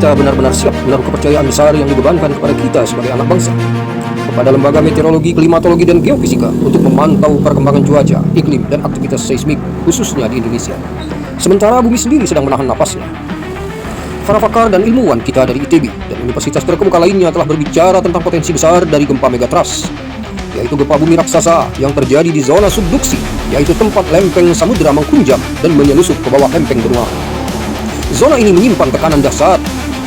kita benar-benar siap menaruh kepercayaan besar yang dibebankan kepada kita sebagai anak bangsa, kepada lembaga meteorologi, klimatologi, dan geofisika untuk memantau perkembangan cuaca, iklim, dan aktivitas seismik khususnya di Indonesia. Sementara bumi sendiri sedang menahan napasnya. Para pakar dan ilmuwan kita dari ITB dan universitas terkemuka lainnya telah berbicara tentang potensi besar dari gempa megatrust, yaitu gempa bumi raksasa yang terjadi di zona subduksi, yaitu tempat lempeng samudera mengkunjam dan menyelusup ke bawah lempeng benua. Zona ini menyimpan tekanan dahsyat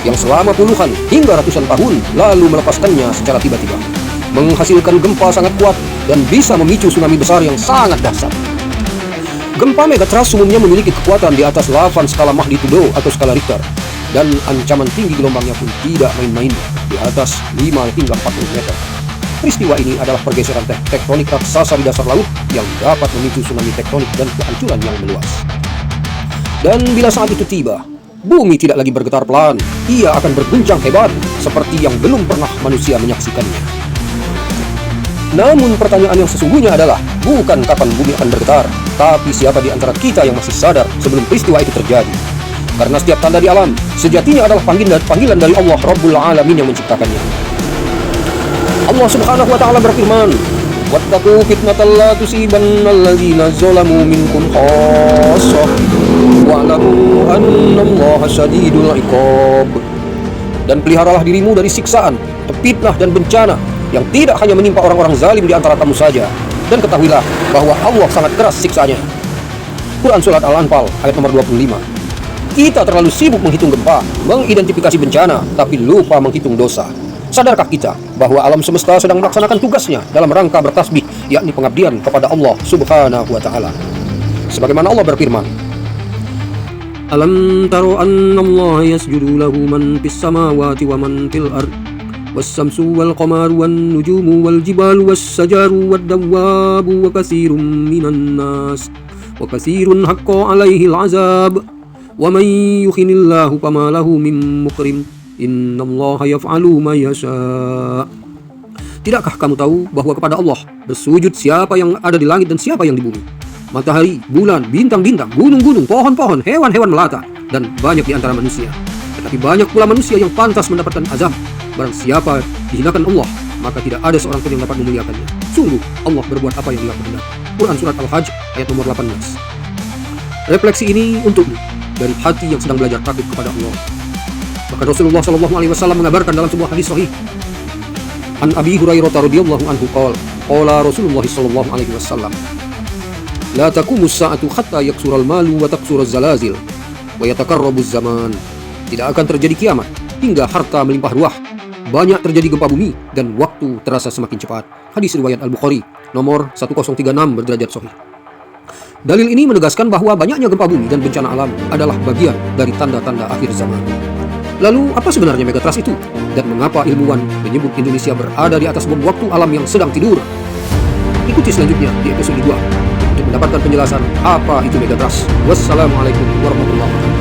yang selama puluhan hingga ratusan tahun lalu melepaskannya secara tiba-tiba, menghasilkan gempa sangat kuat dan bisa memicu tsunami besar yang sangat dahsyat. Gempa megatrust umumnya memiliki kekuatan di atas 8 skala magnitudo atau skala Richter, dan ancaman tinggi gelombangnya pun tidak main-main, di atas 5 hingga 40 meter. Peristiwa ini adalah pergeseran tektonik raksasa di dasar laut yang dapat memicu tsunami tektonik dan kehancuran yang meluas. Dan bila saat itu tiba, bumi tidak lagi bergetar pelan, ia akan berguncang hebat seperti yang belum pernah manusia menyaksikannya. Namun pertanyaan yang sesungguhnya adalah bukan kapan bumi akan bergetar, tapi siapa di antara kita yang masih sadar sebelum peristiwa itu terjadi. Karena setiap tanda di alam sejatinya adalah panggilan dari Allah Rabbul Alamin yang menciptakannya. Allah Subhanahu wa taala berfirman, "Wattaqu fitnatan la tusibanna alladzina zalamu minkum khassah wa'lamu annallaha syadidul 'iqab." Dan peliharalah dirimu dari siksaan, fitnah dan bencana yang tidak hanya menimpa orang-orang zalim di antara kamu saja, dan ketahuilah bahwa Allah sangat keras siksanya. Quran Surat Al-Anfal ayat nomor 25. Kita terlalu sibuk menghitung gempa, mengidentifikasi bencana, tapi lupa menghitung dosa. Sadarkah kita bahwa alam semesta sedang melaksanakan tugasnya dalam rangka bertasbih, yakni pengabdian kepada Allah Subhanahu wa taala. Sebagaimana Allah berfirman, "Alam taro anna Allah yasjudu lahu man fis samawati wa man fil ard was-samsu wal qamaru wan nujumu wal jibalu was-sajaru wad-dawabu wa katsirun minan nas wa katsirun haqqo 'alaihi al-'azab wa man yuhinillahu fama lahu min mukrim. Innallaha yaf'alu ma yasha." Tidakkah kamu tahu bahwa kepada Allah bersujud siapa yang ada di langit dan siapa yang di bumi? Matahari, bulan, bintang-bintang, gunung-gunung, pohon-pohon, hewan-hewan melata, dan banyak di antara manusia. Tetapi banyak pula manusia yang pantas mendapatkan azab. Barang siapa dihinakan Allah, maka tidak ada seorang pun yang dapat memuliakannya. Sungguh, Allah berbuat apa yang Dia kehendaki. Quran Surat Al-Hajj ayat nomor 18. Refleksi ini untukmu dari hati yang sedang belajar takut kepada Allah. Maka Rasulullah SAW mengabarkan dalam sebuah hadis sahih, An Abi Hurairah radhiyallahu anhu qala Rasulullah SAW, "La taqumu as-sa'atu hatta yaksura al-malu wa taksura az-zalazil wa yatakarrabu az-zaman." Tidak akan terjadi kiamat hingga harta melimpah ruah, banyak terjadi gempa bumi, dan waktu terasa semakin cepat. Hadis riwayat Al-Bukhari nomor 1036 berderajat sahih. Dalil ini menegaskan bahwa banyaknya gempa bumi dan bencana alam adalah bagian dari tanda-tanda akhir zaman. Lalu apa sebenarnya megatrust itu? Dan mengapa ilmuwan menyebut Indonesia berada di atas bom waktu alam yang sedang tidur? Ikuti selanjutnya di episode 2 untuk mendapatkan penjelasan apa itu megatrust. Wassalamualaikum warahmatullahi wabarakatuh.